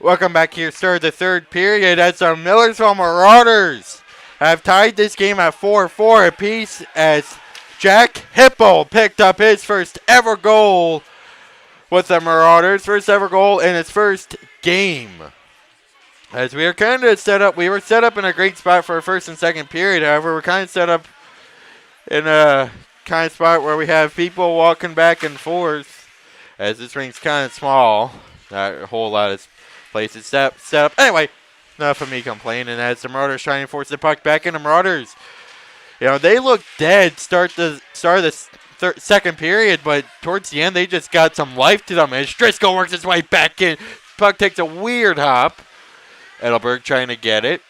Welcome back here, start of the third period as the Millersville Marauders have tied this game at 4-4 apiece as Jack Hipple picked up his first ever goal with the Marauders, first ever goal in his first game. As we were kind of set up, we were set up in a great spot for our first and second period. However, we're kind of set up in a kind of spot where we have people walking back and forth as this ring's kind of small. Not a whole lot of places set up. Anyway, enough of me complaining as the Marauders trying to force the puck back into Marauders. You know, they look dead start of the second period, but towards the end they just got some life to them as Driscoll works his way back in. Puck takes a weird hop. Edelberg trying to get it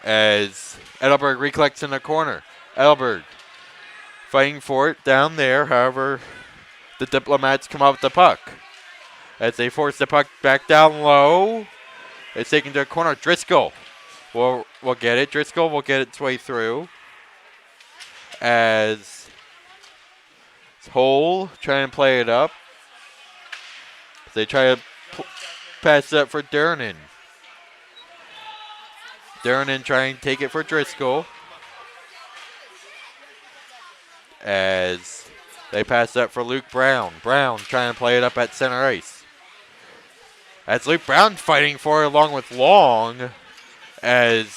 as Edelberg recollects in the corner. Edelberg fighting for it down there. However, the Diplomats come out with the puck as they force the puck back down low. It's taken to a corner. Driscoll will get it. Driscoll will get its way through as Hole trying to play it up. They try to pass it up for Durnan. Durnan trying to take it for Driscoll as they pass it up for Luke Brown. Brown trying to play it up at center ice. As Luke Brown fighting for it along with Long as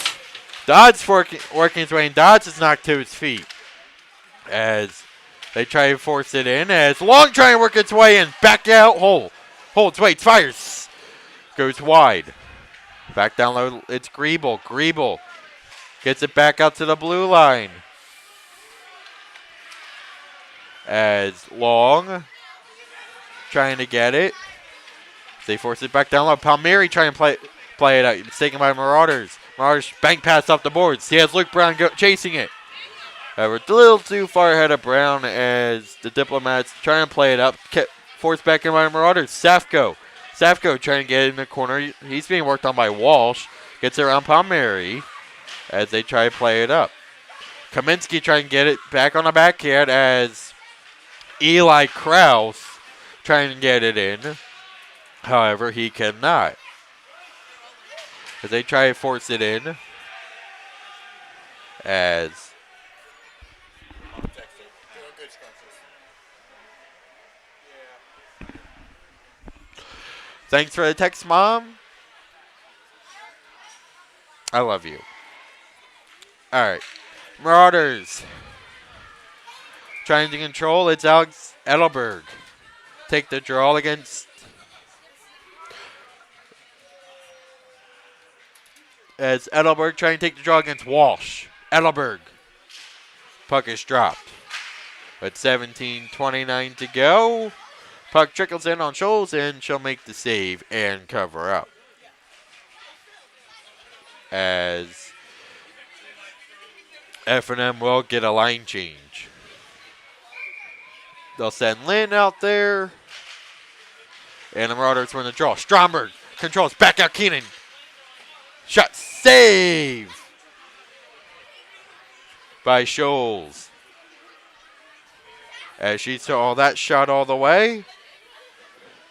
Dodds working his way in. Dodds is knocked to his feet as they try to force it in as Long trying to work its way in. Back out. Hole. Holds, waits, fires. Goes wide. Back down low, it's Griebel. Griebel gets it back out to the blue line. As Long trying to get it. They force it back down low. Palmieri trying to play it out. It's taken by Marauders. Marauders bank pass off the boards. He has Luke Brown chasing it. We're a little too far ahead of Brown as the Diplomats trying to play it up. Forced back in by Marauders. Safko trying to get it in the corner. He's being worked on by Walsh. Gets it around Palmieri as they try to play it up. Kaminsky trying to get it back on the backhand as Eli Krause trying to get it in. However, he cannot. As they try to force it in. As thanks for the text, Mom. I love you. All right. Marauders. Trying to control. It's Alex Edelberg. Take the draw against. As Edelberg trying to take the draw against Walsh. Edelberg. Puck is dropped. With 17:29 to go. Puck trickles in on Scholes, and she'll make the save and cover up. As F&M will get a line change. They'll send Lynn out there. And the Marauders win the draw. Stromberg controls back out Keenan. Shot save by Scholes. As she saw that shot all the way.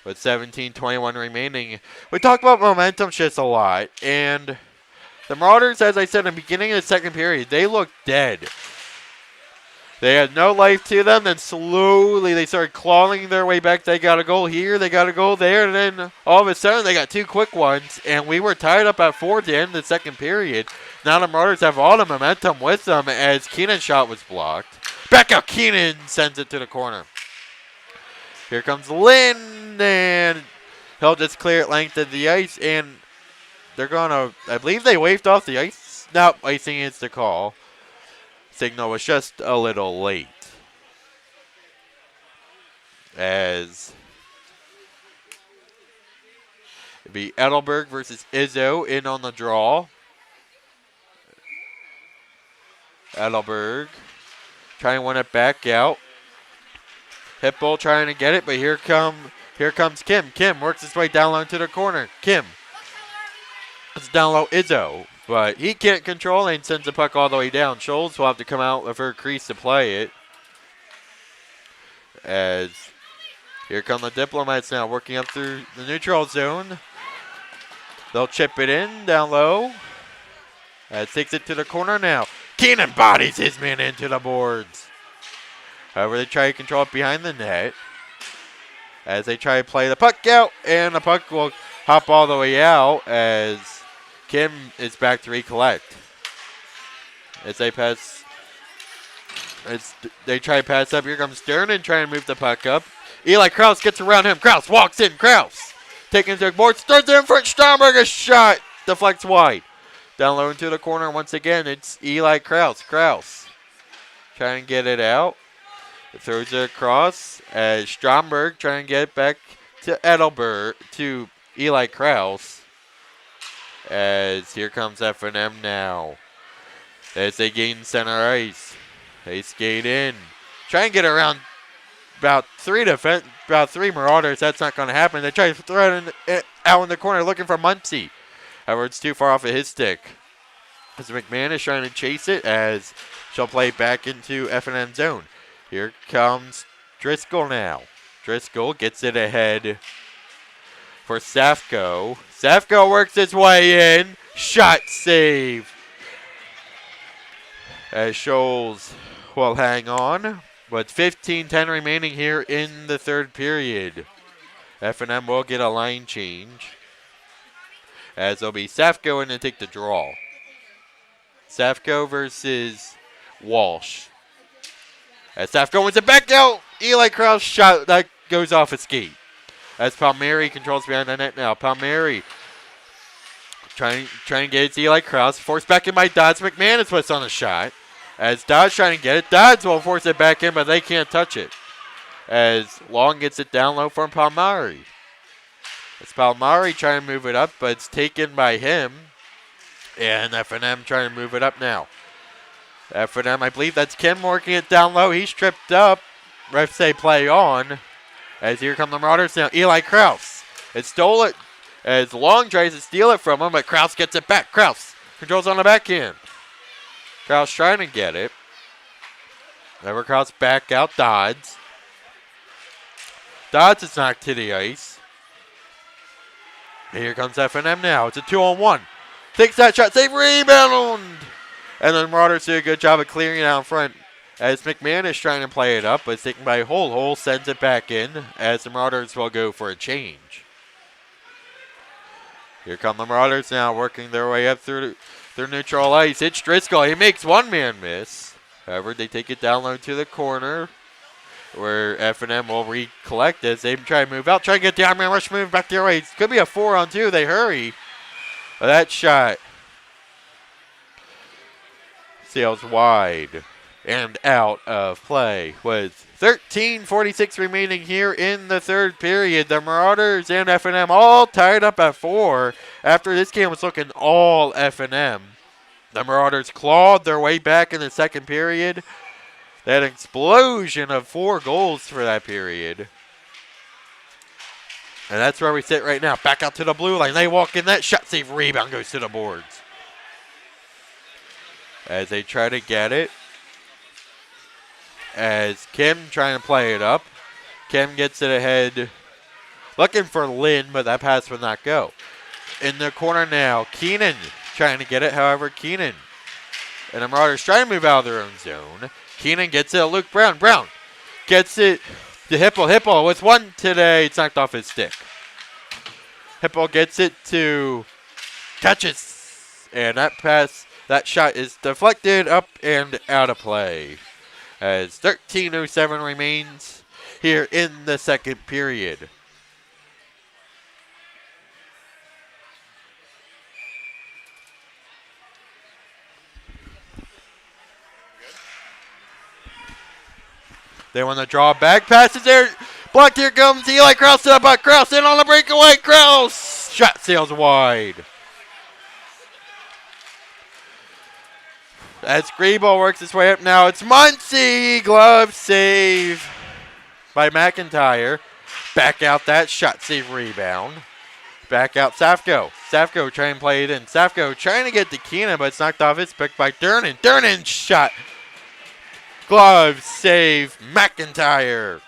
With 17:21 remaining. We talk about momentum shifts a lot. And the Marauders, as I said in the beginning of the second period, they looked dead. They had no life to them. Then slowly they started clawing their way back. They got a goal here. They got a goal there. And then all of a sudden they got two quick ones. And we were tied up at 4 at the end of the second period. Now the Marauders have all the momentum with them as Keenan's shot was blocked. Back out Keenan sends it to the corner. Here comes Lynn. And he'll just clear it length of the ice. And they're going to, I believe they waved off the ice. No, icing is the call. Signal was just a little late. As it'd be Edelberg versus Izzo in on the draw. Edelberg trying to win it back out. Hipple trying to get it, but here comes Kim. Kim works his way down low to the corner. Kim. It's down low Izzo. But he can't control it and sends the puck all the way down. Scholes will have to come out of her crease to play it. As here come the Diplomats now working up through the neutral zone. They'll chip it in down low. Takes it to the corner now. Keenan bodies his man into the boards. However, they try to control it behind the net. As they try to play the puck out, and the puck will hop all the way out as Kim is back to recollect. As they pass, they try to pass up. Here comes Stern and try and move the puck up. Eli Krause gets around him. Krause walks in. Krause taking to the boards. Starts in front. Stromberg, a shot. Deflects wide. Down low into the corner once again. It's Eli Krause. Krause trying to get it out. It throws it across as Stromberg trying to get it back to Edelberg, to Eli Krause. As here comes F&M now. As they gain center ice. They skate in. Try and get around about three Marauders. That's not going to happen. They try to throw it out in the corner looking for Muncie. However, it's too far off of his stick. As McMahon is trying to chase it as she'll play back into F&M zone. Here comes Driscoll now. Driscoll gets it ahead for Safko. Safko works his way in. Shot save. As Scholes will hang on. But 15-10 remaining here in the third period. F&M will get a line change. As it'll be Safko in to take the draw. Safko versus Walsh. As Safko wins it back out. Eli Krause shot that goes off a skate. As Palmieri controls behind the net now. Palmieri trying to get it to Eli Krause. Forced back in by Dodds. McMahon is what's on the shot. As Dodds trying to get it. Dodds will force it back in, but they can't touch it. As Long gets it down low from Palmieri. It's Palmieri trying to move it up, but it's taken by him. And F&M trying to move it up now. F&M, I believe that's Kim working it down low. He's tripped up. Refs say play on. As here come the Marauders now. Eli Krause. It stole it as Long tries to steal it from him, but Krause gets it back. Krause controls on the backhand. Krause trying to get it. Never Krause back out. Dodds. Dodds is knocked to the ice. Here comes F&M now. It's a 2-on-1. Takes that shot. Save, rebound. And then Marauders do a good job of clearing it out in front. As McMahon is trying to play it up, but it's taken by Hole. Hole sends it back in as the Marauders will go for a change. Here come the Marauders now working their way up through their neutral ice. It's Driscoll. He makes one man miss. However, they take it down low to the corner where F&M will recollect as they try to move out. Try to get the Iron Man rush move back their way. It could be a 4-on-2. They hurry. But that shot sails wide and out of play with 13:46 remaining here in the third period. The Marauders and F&M all tied up at 4 after this game was looking all F&M. The Marauders clawed their way back in the second period. They had an explosion of 4 goals for that period. And that's where we sit right now. Back out to the blue line. They walk in. That shot save rebound goes to the boards. As they try to get it. As Kim trying to play it up. Kim gets it ahead. Looking for Lynn, but that pass would not go. In the corner now. Keenan trying to get it. However, Keenan and the Marauders trying to move out of their own zone. Keenan gets it to Luke Brown. Brown gets it to Hipple. Hipple with one today. It's knocked off his stick. Hipple gets it to touches. And that shot is deflected up and out of play. As 13:07 remains here in the second period. They want to draw back. Passes there. Blocked. Here comes Eli Krause to the butt. Krause in on the breakaway. Krause. Shot sails wide. As Griebel works his way up now. It's Muncie. Glove save by McIntyre. Back out that shot save rebound. Back out Safko. Safko trying to play it in. Safko trying to get to Keenan, but it's knocked off his pick by Durnan. Durnan shot. Glove save McIntyre.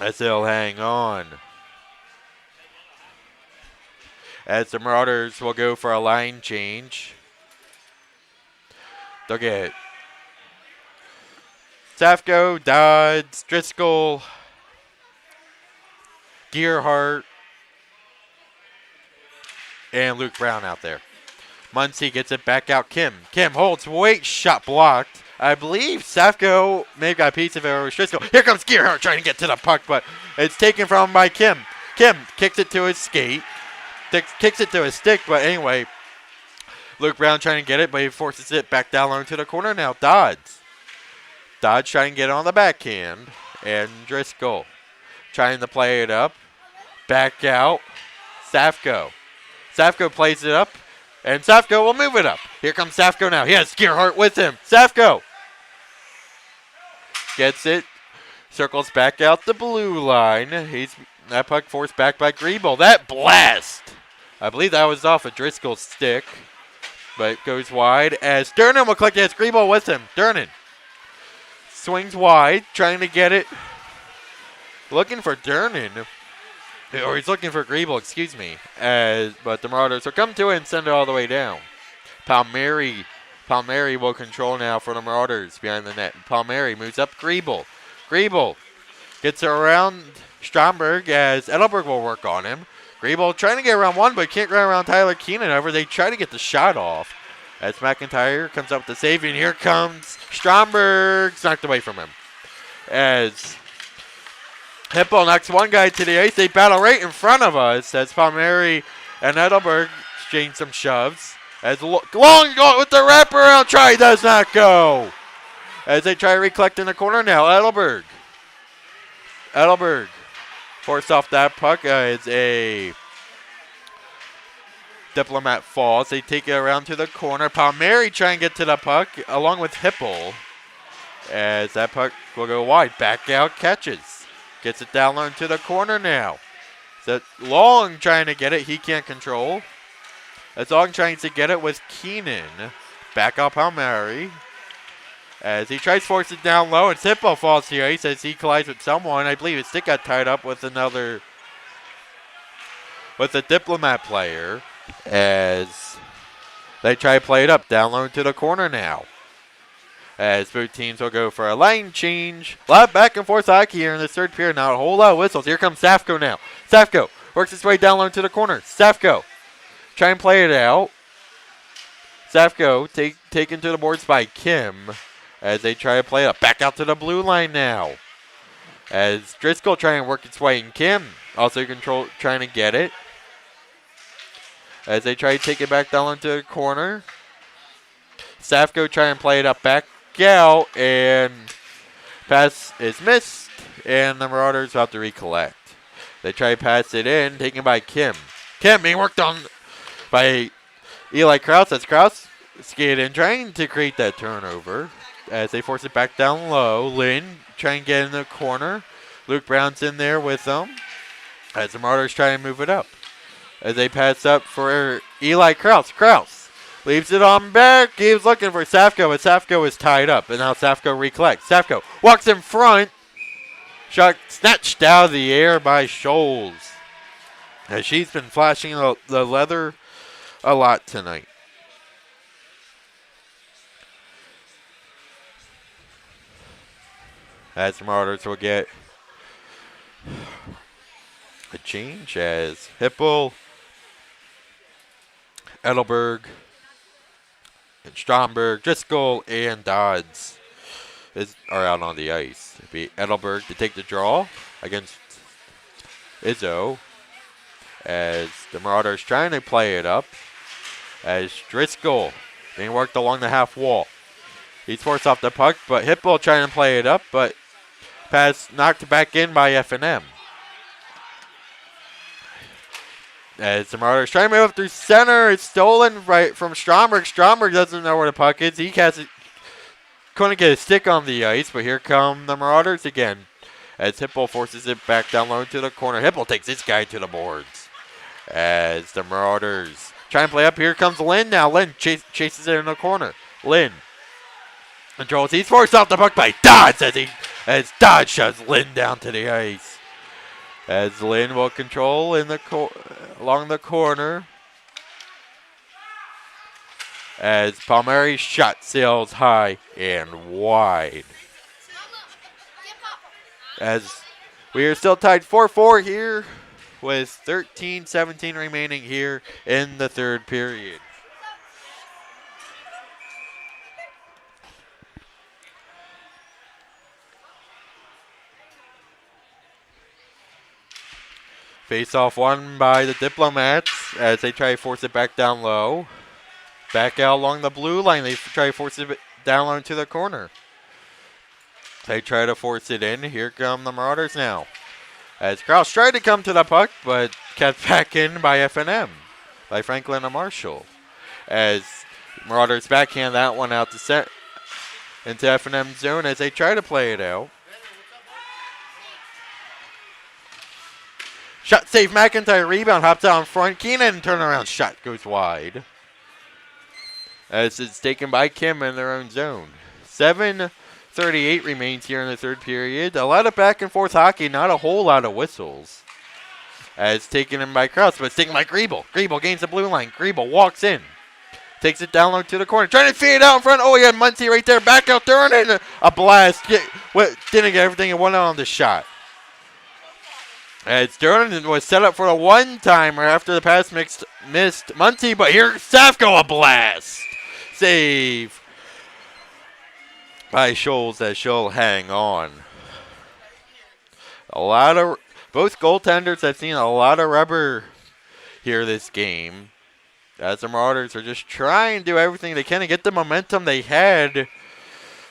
As he'll hang on. as the Marauders will go for a line change. They'll get Safko, Dodds, Driscoll, Gearhart, and Luke Brown out there. Muncie gets it back out. Kim holds weight, shot blocked. I believe Safko may have got a piece of it over Driscoll. Here comes Gearhart trying to get to the puck, but it's taken from him by Kim. Kim kicks it to his skate. Kicks it to his stick, but anyway, Luke Brown trying to get it, but he forces it back down low to the corner now. Dodds trying to get it on the backhand, and Driscoll trying to play it up. Back out. Safko plays it up, and Safko will move it up. Here comes Safko now. He has Gearhart with him. Safko gets it. Circles back out the blue line. That puck forced back by Griebel. That blast! I believe that was off of Driscoll's stick, but it goes wide as Durnan will collect it. Has Griebel with him. Durnan swings wide, trying to get it. Looking for Durnan. Or he's looking for Griebel, excuse me. But the Marauders will come to it and send it all the way down. Palmieri will control now for the Marauders behind the net. Palmieri moves up Griebel. Griebel gets around Stromberg as Edelberg will work on him. Griebel trying to get around one, but can't get around Tyler Keenan. However, they try to get the shot off as McIntyre comes up with the save, and here comes Stromberg, knocked away from him. As Hippo knocks one guy to the ice, they battle right in front of us as Palmieri and Edelberg exchange some shoves. As Long with the wraparound try does not go. As they try to recollect in the corner now, Edelberg forced off that puck as a Diplomat falls. They take it around to the corner. Palmieri trying to get to the puck along with Hipple. As that puck will go wide. Back out, catches. Gets it down low into the corner now. So Long trying to get it. He can't control. As Long trying to get it with Keenan. Back out Palmieri. As he tries to force it down low, and Hippo falls to the ice as he collides with someone. I believe his stick got tied up with a Diplomat player. As they try to play it up down low into the corner now. As both teams will go for a line change. A lot of back and forth hockey here in this third period. Now a whole lot of whistles. Here comes Safko now. Safko works his way down low into the corner. Safko try and play it out. Safko taken to the boards by Kim as they try to play it up. Back out to the blue line now. As Driscoll trying to work its way in. Kim also trying to get it. As they try to take it back down into the corner. Safko try and play it up back out, and pass is missed, and the Marauders have to recollect. They try to pass it in, taken by Kim. Kim being worked on by Eli Krause. As Krause skated in, trying to create that turnover. As they force it back down low. Lynn trying to get in the corner. Luke Brown's in there with them. As the Marauders try to move it up. As they pass up for Eli Krause. Krause leaves it on back. He was looking for Safko, but Safko is tied up. And now Safko recollects. Safko walks in front. Shot snatched out of the air by Scholes. As she's been flashing the leather a lot tonight. As the Marauders will get a change as Hipple, Edelberg, and Stromberg, Driscoll, and Dodds are out on the ice. It'd be Edelberg to take the draw against Izzo as the Marauders trying to play it up. As Driscoll being worked along the half wall. He's forced off the puck, but Hipple trying to play it up, but pass knocked back in by F&M. As the Marauders trying to move up through center, it's stolen right from Stromberg. Stromberg doesn't know where the puck is. He couldn't get a stick on the ice, but here come the Marauders again. As Hipple forces it back down low to the corner. Hipple takes this guy to the boards. As the Marauders try and play up, here comes Lynn now. Lynn chases it in the corner. Lynn controls. He's forced off the puck by Dodds as Dodds shoves Lynn down to the ice. As Lynn will control in along the corner. as Palmieri's shot sails high and wide. As we are still tied 4-4 here with 13-17 remaining here in the third period. Face off won by the Diplomats as they try to force it back down low. Back out along the blue line. They try to force it down low into the corner. They try to force it in. Here come the Marauders now. As Kraus tried to come to the puck, but kept back in by F&M, by Franklin and Marshall. As Marauders backhand that one out to set into F&M zone as they try to play it out. Shot save McIntyre, rebound, hops out in front. Keenan turnaround shot goes wide. As it's taken by Kim in their own zone. 7:38 remains here in the third period. A lot of back and forth hockey, not a whole lot of whistles. As taken in by Kraus, but it's taken by Griebel. Griebel gains the blue line. Griebel walks in. Takes it down low to the corner. Trying to feed it out in front. Oh, he had Muncie right there. Back out there and a blast. Didn't get everything and went on the shot. As Durnan was set up for a one-timer after the pass missed Muncie, but here's Safko, a blast. Save by Scholes as she'll hang on. Both goaltenders have seen a lot of rubber here this game. As the Marauders are just trying to do everything they can to get the momentum they had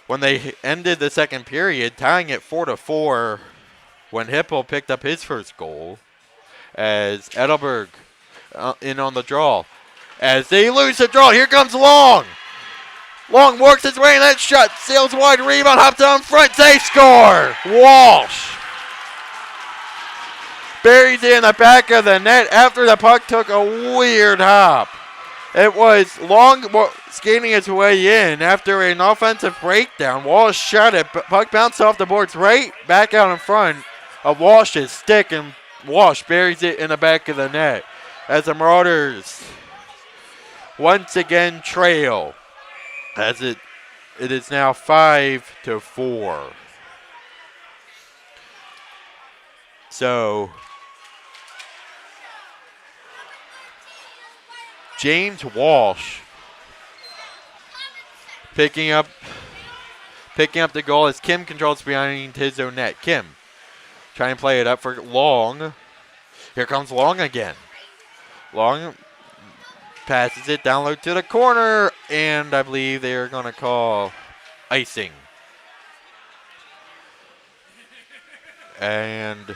when they ended the second period, tying it 4-4 when Hippo picked up his first goal. As Edelberg in on the draw. As they lose the draw, here comes Long. Long works his way in that shot, sails wide, rebound, hops down front, they score! Walsh buries it in the back of the net after the puck took a weird hop. It was Long skating his way in after an offensive breakdown. Walsh shot it, but puck bounced off the boards right back out in front of Walsh's stick, and Walsh buries it in the back of the net. As the Marauders once again trail, as it is now 5-4. So James Walsh picking up the goal as Kim controls behind his own net. Kim trying to play it up for Long. Here comes Long again. Long passes it down low to the corner, and I believe they are going to call icing. And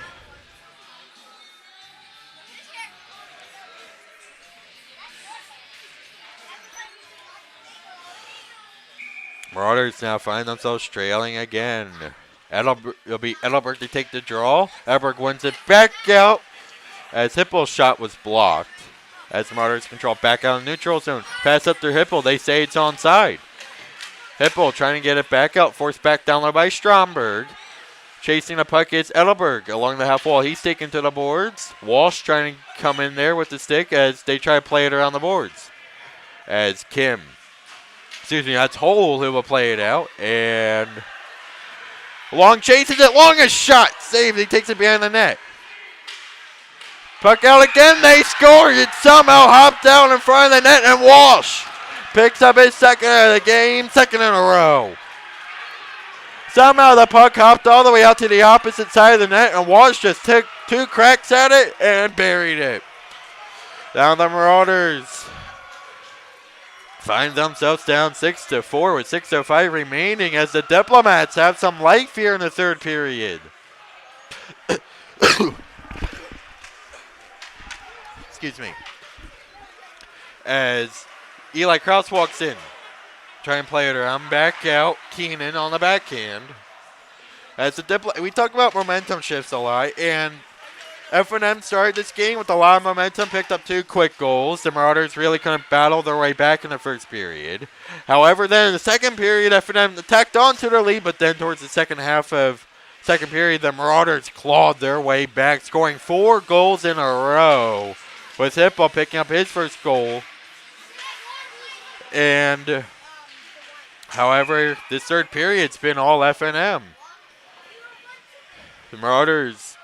Marauders now find themselves trailing again. It'll be Edelberg to take the draw. Edelberg wins it back out as Hippel's shot was blocked. As the Marauders control back out in the neutral zone. Pass up through Hippel. They say it's onside. Hippel trying to get it back out. Forced back down low by Stromberg. Chasing the puck is Edelberg along the half wall. He's taken to the boards. Walsh trying to come in there with the stick as they try to play it around the boards. As that's Hole who will play it out. And Long chases it. Long a shot. Saved. He takes it behind the net. Puck out again. They score. It somehow hopped down in front of the net. And Walsh picks up his second of the game. Second in a row. Somehow the puck hopped all the way out to the opposite side of the net. And Walsh just took two cracks at it and buried it. Down the Marauders find themselves down 6-4 with 6:05 remaining as the Diplomats have some life here in the third period. Excuse me. As Eli Krause walks in, try and play it around, back out, Keenan on the backhand. As the we talk about momentum shifts a lot, and F&M started this game with a lot of momentum, picked up two quick goals. The Marauders really couldn't battle their way back in the first period. However, then in the second period, F&M tacked on to their lead, but then towards the second half of second period, the Marauders clawed their way back, scoring 4 goals in a row, with Hippo picking up his first goal. And however, this third period's been all F&M. The Marauders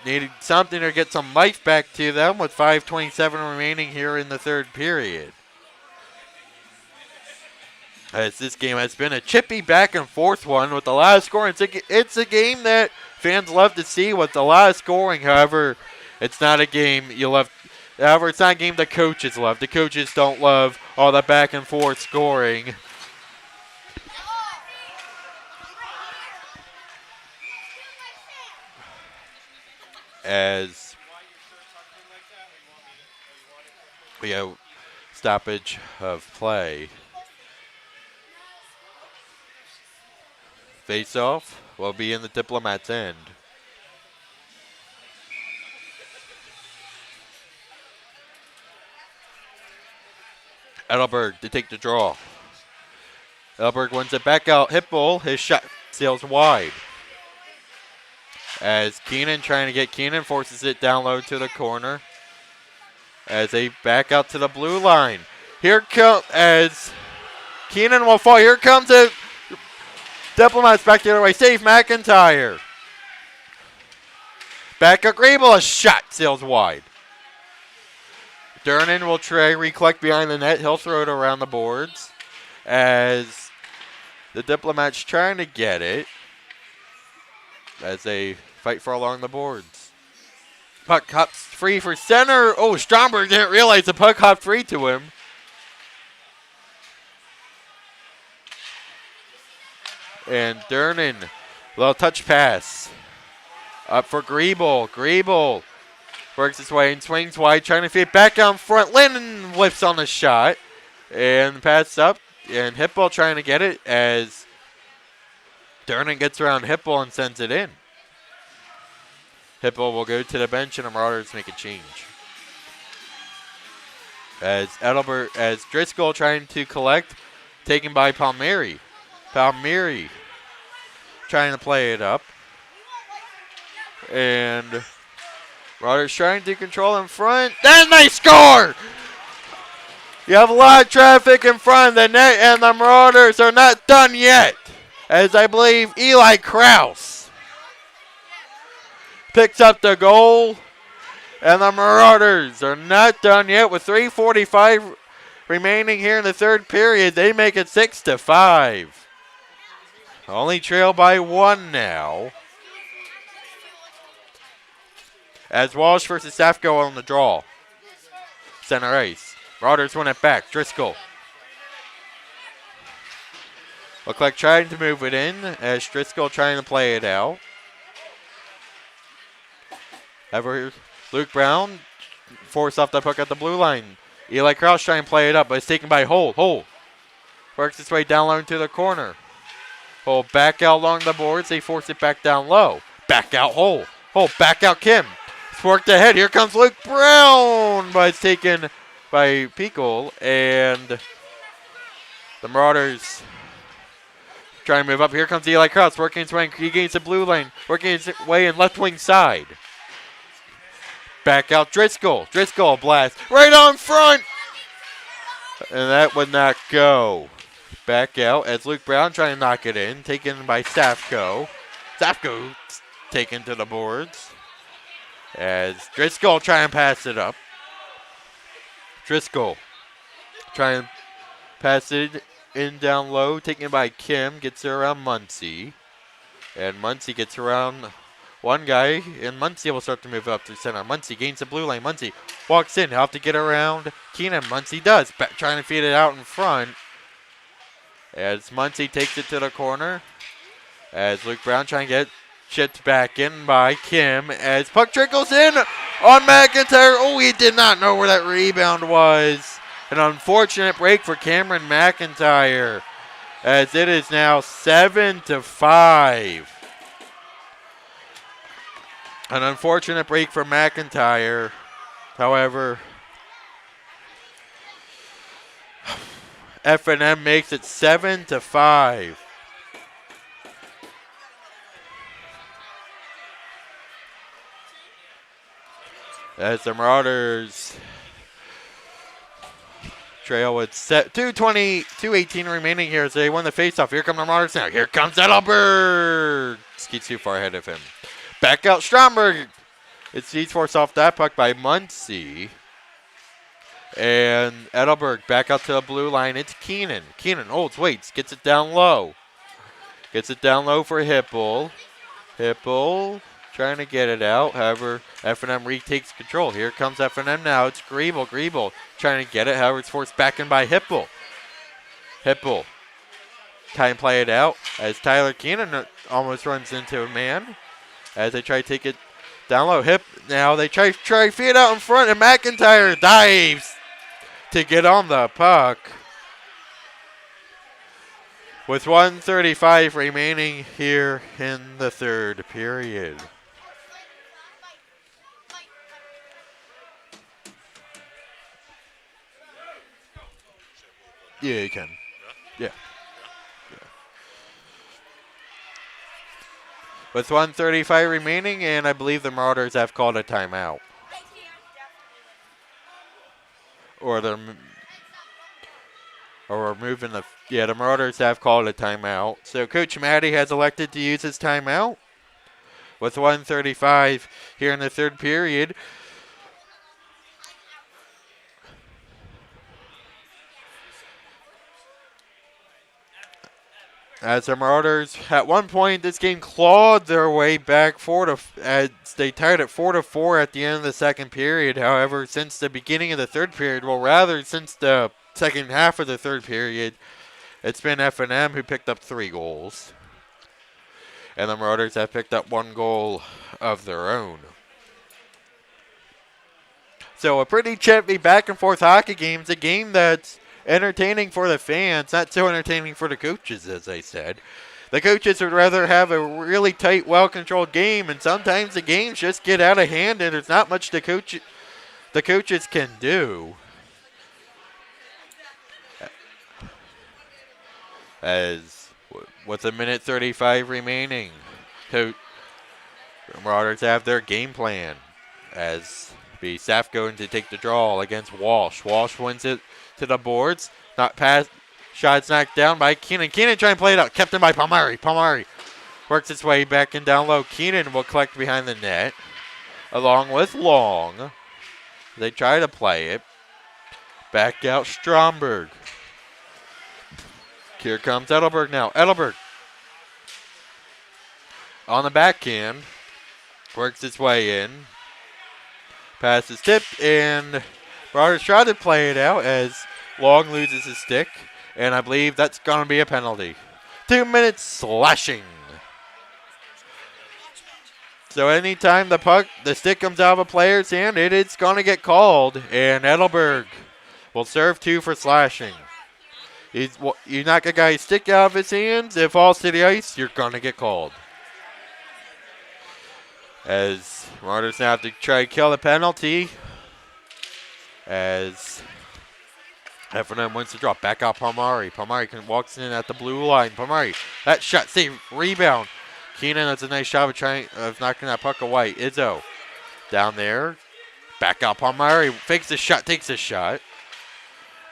needed something to get some life back to them with 5:27 remaining here in the third period. As this game has been a chippy back and forth one with a lot of scoring. It's a game that fans love to see with a lot of scoring. However, it's not a game you love. However, it's not a game the coaches love. The coaches don't love all the back and forth scoring. As we have stoppage of play. Face-off will be in the Diplomats' end. Edelberg to take the draw. Edelberg wins it back out. Hipple, his shot sails wide. As Keenan trying to get Keenan, forces it down low to the corner. As they back out to the blue line. Here comes, as Keenan will fall. Here comes it. Diplomats back the other way. Save McIntyre. Back up Grable. A shot sails wide. Durnan will try recollect behind the net. He'll throw it around the boards. As the Diplomats trying to get it. As they fight for along the boards. Puck hops free for center. Oh, Stromberg didn't realize the puck hopped free to him. And Durnan, little touch pass. Up for Griebel. Griebel works his way and swings wide, trying to feed back out front. Lennon whips on the shot. And pass up. And Hipple trying to get it as Durnan gets around Hipple and sends it in. Hipple will go to the bench and the Marauders make a change. As Driscoll trying to collect, taken by Palmieri. Palmieri trying to play it up. And Marauders trying to control in front. Then they score! You have a lot of traffic in front of the net, and the Marauders are not done yet. As I believe Eli Krause picks up the goal. And the Marauders are not done yet with 3:45 remaining here in the third period. They make it 6-5. Only trail by one now. As Walsh versus Safko on the draw. Center ice. Marauders win it back. Driscoll. Look like trying to move it in as Driscoll trying to play it out. However, Luke Brown forced off the puck at the blue line. Eli Krause trying to play it up, but it's taken by Hull. Hull works its way down low into the corner. Hull back out along the boards. They force it back down low. Back out Hull. Hull back out Kim. It's worked ahead. Here comes Luke Brown, but it's taken by Peekle. And the Marauders trying to move up. Here comes Eli Krause working his way. He gains the blue lane. Working his way in left wing side. Back out Driscoll. Driscoll blast right on front. And that would not go. Back out as Luke Brown trying to knock it in. Taken by Safko. Safko taken to the boards. As Driscoll trying to pass it up. Driscoll trying to pass it in down low. Taken by Kim. Gets it around Muncie. And Muncie gets around one guy, and Muncie will start to move up to center. Muncie gains the blue lane. Muncie walks in. He'll have to get around Keenan. Muncie does. Trying to feed it out in front. As Muncie takes it to the corner. As Luke Brown trying to get chipped back in by Kim. As puck trickles in on McIntyre. Oh, he did not know where that rebound was. An unfortunate break for Cameron McIntyre. As it is now 7-5. An unfortunate break for McIntyre. However, F&M makes it 7-5. As the Marauders trail with 2:18 remaining here as they win the faceoff. Here come the Marauders now. Here comes Edelberg. Skeets too far ahead of him. Back out Stromberg. It sees forced off that puck by Muncie. And Edelberg back out to the blue line. It's Keenan. Keenan holds, waits, gets it down low. Gets it down low for Hipple. Hipple trying to get it out. However, F&M retakes control. Here comes F&M now. It's Griebel. Griebel trying to get it. However, it's forced back in by Hipple. Hipple trying to play it out as Tyler Keenan almost runs into a man as they try to take it down low. Now they try feed out in front, and McIntyre dives to get on the puck. With 1:35 remaining here in the third period. Yeah, you can. Yeah. With 1:35 remaining, and I believe the Marauders have called a timeout. Or they're moving the... Yeah, the Marauders have called a timeout. So Coach Matty has elected to use his timeout. With 1:35 here in the third period. As the Marauders, at one point, this game clawed their way back as they tied it 4-4 at the end of the second period. However, since the beginning of the third period, well, rather since the second half of the third period, it's been F&M who picked up 3 goals. And the Marauders have picked up 1 goal of their own. So a pretty chippy back and forth hockey game. It's a game that's entertaining for the fans, not so entertaining for the coaches, as I said. The coaches would rather have a really tight, well-controlled game, and sometimes the games just get out of hand, and there's not much the coaches can do. As with a minute 35 remaining, the Marauders have their game plan as Saf going to take the draw against Walsh. Walsh wins it to the boards. Not past. Shots knocked down by Keenan. Keenan trying to play it out. Kept in by Palmieri. Palmieri works its way back in down low. Keenan will collect behind the net along with Long. They try to play it. Back out Stromberg. Here comes Edelberg now. Edelberg on the backhand. Works its way in. Pass is tipped, and Marauders try to play it out as Long loses his stick, and I believe that's going to be a penalty. 2 minutes slashing. So anytime the stick comes out of a player's hand, it's going to get called, and Edelberg will serve 2 for slashing. You knock a guy's stick out of his hands, it falls to the ice, you're going to get called. As Marauders now have to try to kill the penalty. As F&M wins the drop. Back out Palmieri. Palmieri walks in at the blue line. Palmieri, that shot, save, rebound. Keenan, that's a nice job of knocking that puck away. Izzo down there. Back out Palmieri. Fakes the shot, takes the shot.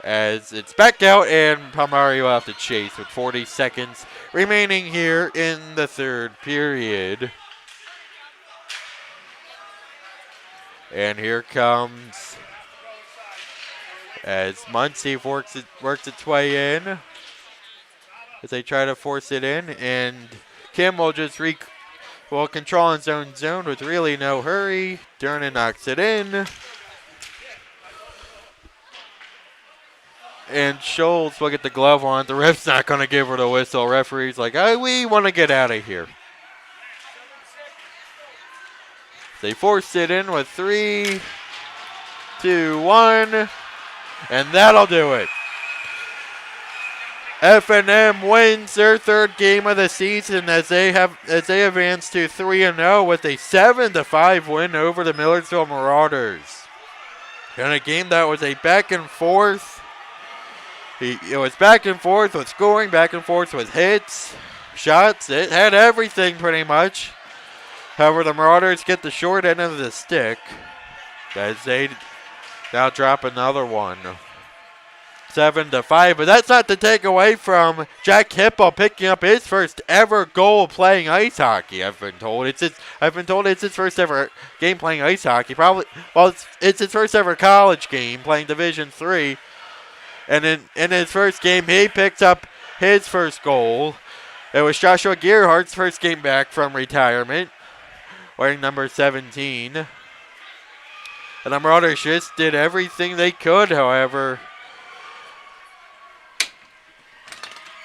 As it's back out, and Palmieri will have to chase with 40 seconds remaining here in the third period. And here comes as Muncie works its way in as they try to force it in, and Kim will just control his own zone with really no hurry. Durnan knocks it in. And Schultz will get the glove on. The ref's not going to give her the whistle. Referee's like, we want to get out of here. They force it in with 3, 2, 1, and that'll do it. F&M wins their third game of the season as they advance to 3-0 with a 7-5 win over the Millersville Marauders. In a game that was a back and forth. It was back and forth with scoring, back and forth with hits, shots. It had everything pretty much. However, the Marauders get the short end of the stick as they now drop another one. 7-5. But that's not to take away from Jack Hipple picking up his first ever goal playing ice hockey. I've been told it's his first ever game playing ice hockey. It's his first ever college game playing Division III. And in his first game, he picked up his first goal. It was Joshua Gearhart's first game back from retirement, wearing number 17. And the Marauders just did everything they could, however.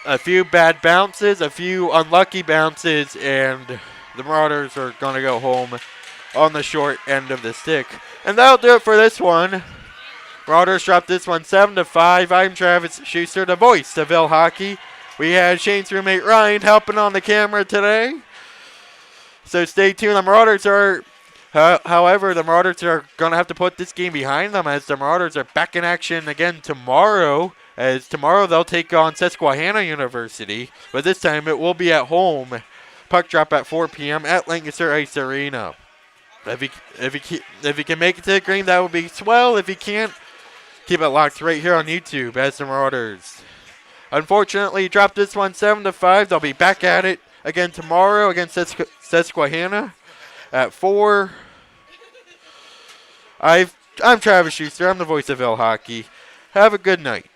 A few bad bounces, a few unlucky bounces, and the Marauders are going to go home on the short end of the stick. And that'll do it for this one. Marauders dropped this one 7-5. I'm Travis Schuster, the voice of Ville Hockey. We had Shane's roommate Ryan helping on the camera today. So stay tuned. The Marauders are going to have to put this game behind them, as the Marauders are back in action again tomorrow. As tomorrow they'll take on Susquehanna University, but this time it will be at home. Puck drop at 4 p.m. at Lancaster Ice Arena. If you can make it to the green, that would be swell. If you can't, keep it locked right here on YouTube as the Marauders. Unfortunately, dropped this one 7-5. They'll be back at it again tomorrow against Susquehanna at 4. I'm Travis Schuster. I'm the voice of Ville Hockey. Have a good night.